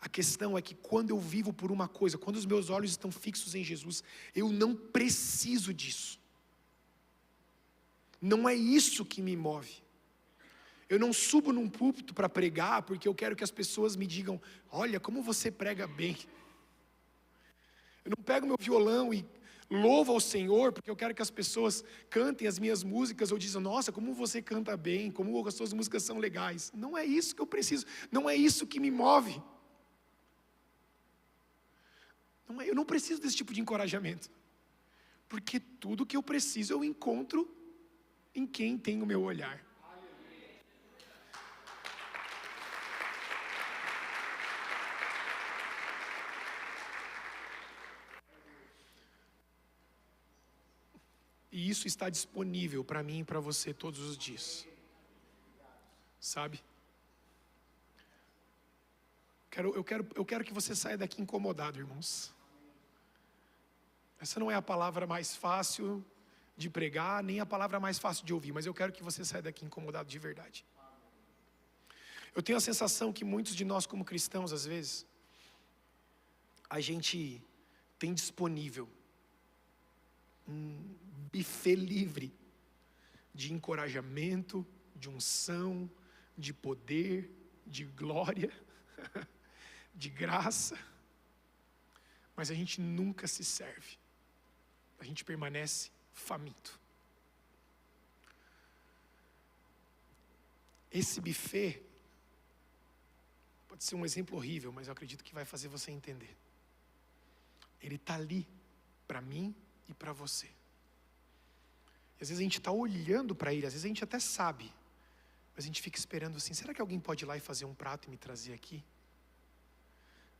A questão é que quando eu vivo por uma coisa, quando os meus olhos estão fixos em Jesus, eu não preciso disso. Não é isso que me move. Eu não subo num púlpito para pregar porque eu quero que as pessoas me digam: olha, como você prega bem. Eu não pego meu violão e louvo ao Senhor porque eu quero que as pessoas cantem as minhas músicas ou dizem: nossa, como você canta bem, como as suas músicas são legais. Não é isso que eu preciso, não é isso que me move. Eu não preciso desse tipo de encorajamento, porque tudo que eu preciso eu encontro em quem tem o meu olhar. E isso está disponível para mim e para você todos os dias, sabe? Eu quero que você saia daqui incomodado, irmãos. Essa não é a palavra mais fácil de pregar, nem a palavra mais fácil de ouvir, mas eu quero que você saia daqui incomodado de verdade. Eu tenho a sensação que muitos de nós como cristãos, às vezes, a gente tem disponível um buffet livre de encorajamento, de unção, de poder, de glória, de graça, mas a gente nunca se serve. A gente permanece faminto. Esse buffet Pode ser um exemplo horrível, mas eu acredito que vai fazer você entender. Ele está ali para mim e para você. E às vezes a gente está olhando para ele, às vezes a gente até sabe, mas a gente fica esperando assim, será que alguém pode ir lá e fazer um prato e me trazer aqui?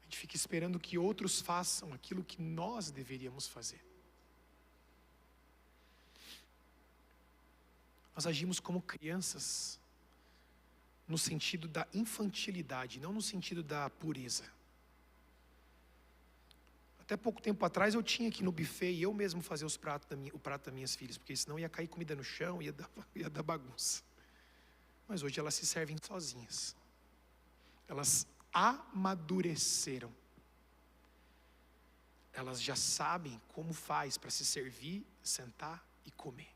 A gente fica esperando que outros façam aquilo que nós deveríamos fazer. Nós agimos como crianças no sentido da infantilidade, não no sentido da pureza. Até pouco tempo atrás eu tinha que ir no buffet e eu mesmo fazer o prato das minhas filhas, porque senão ia cair comida no chão, ia dar bagunça. Mas hoje elas se servem sozinhas. Elas amadureceram. Elas já sabem como faz para se servir, sentar e comer.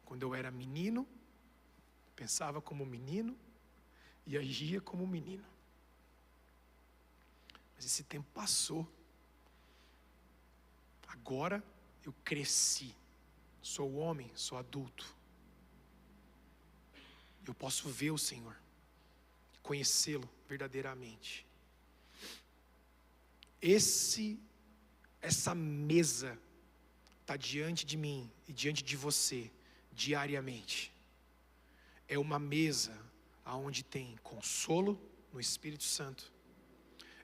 Quando eu era menino, pensava como menino e agia como menino. Mas esse tempo passou. Agora eu cresci. Sou homem, sou adulto. Eu posso ver o Senhor, conhecê-lo verdadeiramente. Essa mesa está diante de mim e diante de você diariamente. É uma mesa onde tem consolo no Espírito Santo.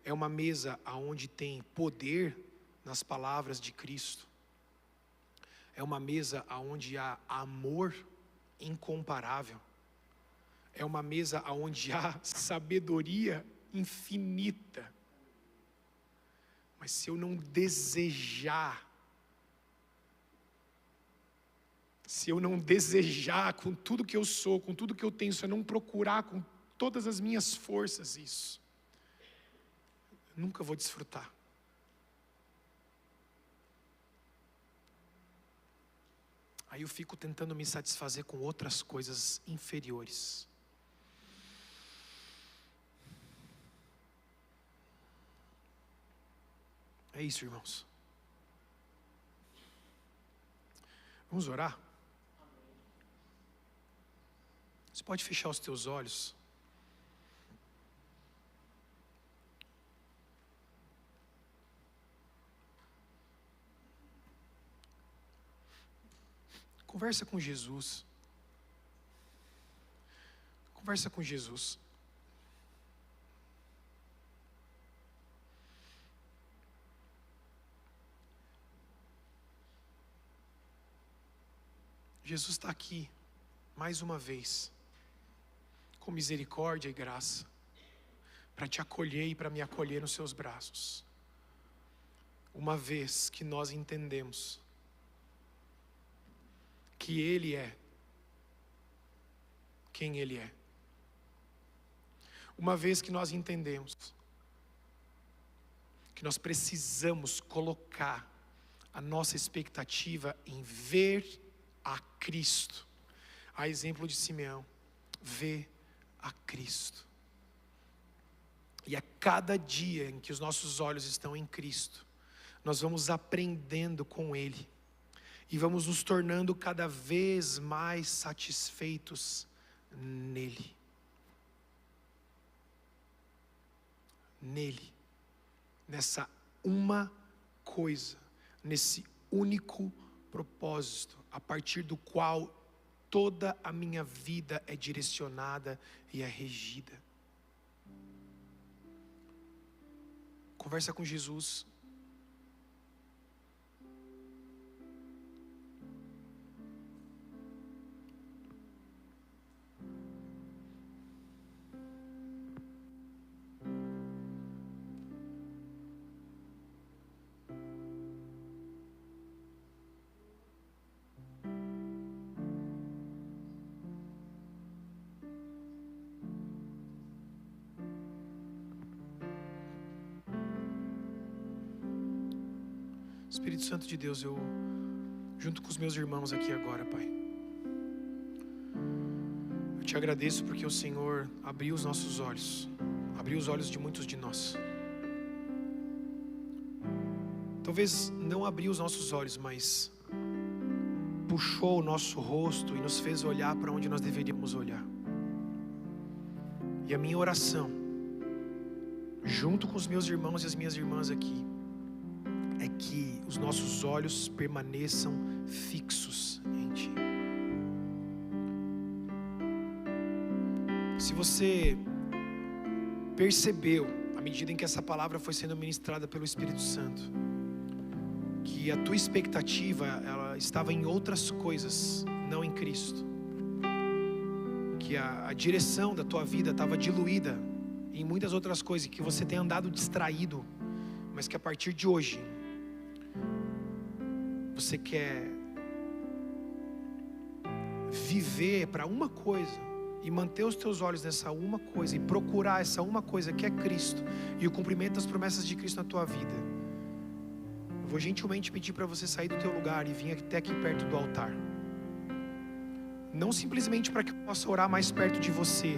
É uma mesa onde tem poder nas palavras de Cristo. É uma mesa onde há amor incomparável. É uma mesa onde há sabedoria infinita. Mas se eu não desejar com tudo que eu sou, com tudo que eu tenho, se eu não procurar com todas as minhas forças isso, eu nunca vou desfrutar. Aí eu fico tentando me satisfazer com outras coisas inferiores. É isso, irmãos. Vamos orar? Você pode fechar os teus olhos. Conversa com Jesus. Conversa com Jesus. Jesus está aqui, mais uma vez, com misericórdia e graça, para te acolher e para me acolher nos seus braços. Uma vez que nós entendemos que Ele é quem Ele é. Uma vez que nós entendemos que nós precisamos colocar a nossa expectativa em ver a Cristo, a exemplo de Simeão, ver a Cristo. E a cada dia em que os nossos olhos estão em Cristo, nós vamos aprendendo com Ele, e vamos nos tornando cada vez mais satisfeitos nele. Nele, nessa uma coisa, nesse único propósito, a partir do qual toda a minha vida é direcionada e é regida. Conversa com Jesus. Espírito Santo de Deus, eu, junto com os meus irmãos aqui agora, Pai, eu te agradeço porque o Senhor abriu os nossos olhos, abriu os olhos de muitos de nós. Talvez não abriu os nossos olhos, mas puxou o nosso rosto e nos fez olhar para onde nós deveríamos olhar. E a minha oração junto com os meus irmãos e as minhas irmãs aqui, é que os nossos olhos permaneçam fixos em Ti. Se você percebeu, à medida em que essa palavra foi sendo ministrada pelo Espírito Santo, que a tua expectativa ela estava em outras coisas, não em Cristo, que a direção da tua vida estava diluída em muitas outras coisas, que você tem andado distraído, mas que a partir de hoje você quer viver para uma coisa e manter os teus olhos nessa uma coisa e procurar essa uma coisa que é Cristo e o cumprimento das promessas de Cristo na tua vida, eu vou gentilmente pedir para você sair do teu lugar e vir até aqui perto do altar. Não simplesmente para que eu possa orar mais perto de você,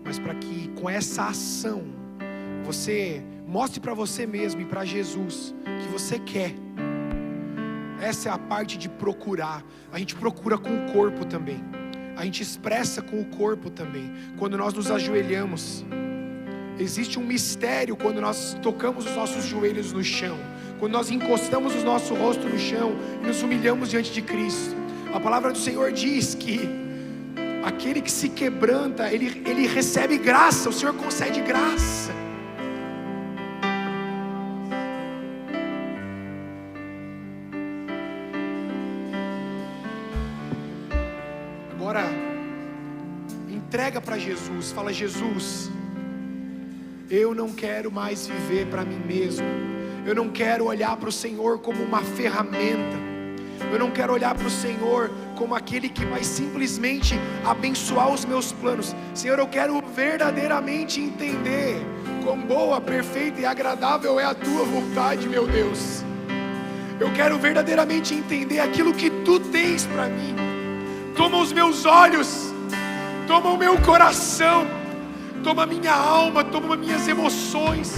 mas para que com essa ação você mostre para você mesmo e para Jesus que você quer. Essa é a parte de procurar. A gente procura com o corpo também, a gente expressa com o corpo também. Quando nós nos ajoelhamos, existe um mistério quando nós tocamos os nossos joelhos no chão, quando nós encostamos o nosso rosto no chão e nos humilhamos diante de Cristo. A palavra do Senhor diz que aquele que se quebranta, ele recebe graça, o Senhor concede graça. Agora, entrega para Jesus, fala: Jesus, eu não quero mais viver para mim mesmo, eu não quero olhar para o Senhor como uma ferramenta, eu não quero olhar para o Senhor como aquele que vai simplesmente abençoar os meus planos. Senhor, eu quero verdadeiramente entender quão boa, perfeita e agradável é a tua vontade, meu Deus. Eu quero verdadeiramente entender aquilo que tu tens para mim. Toma os meus olhos, toma o meu coração, toma a minha alma, toma minhas emoções.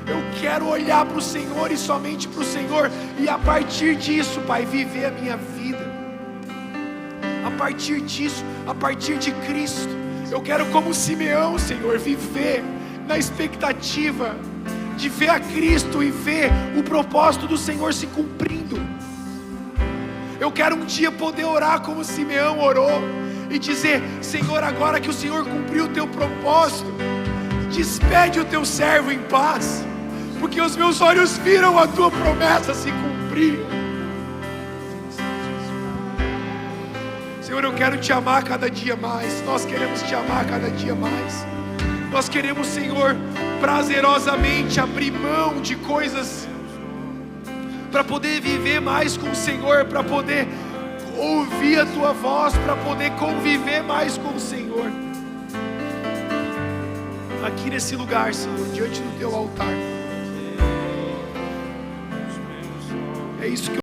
Eu quero olhar para o Senhor e somente para o Senhor, e a partir disso, Pai, viver a minha vida. A partir disso, a partir de Cristo, eu quero, como Simeão, Senhor, viver na expectativa de ver a Cristo e ver o propósito do Senhor se cumprindo. Eu quero um dia poder orar como Simeão orou e dizer: Senhor, agora que o Senhor cumpriu o teu propósito, despede o teu servo em paz, porque os meus olhos viram a tua promessa se cumprir. Senhor, eu quero te amar cada dia mais. Nós queremos te amar cada dia mais. Nós queremos, Senhor, prazerosamente abrir mão de coisas para poder viver mais com o Senhor, para poder ouvir a tua voz, para poder conviver mais com o Senhor. Aqui nesse lugar, Senhor, diante do teu altar, é isso que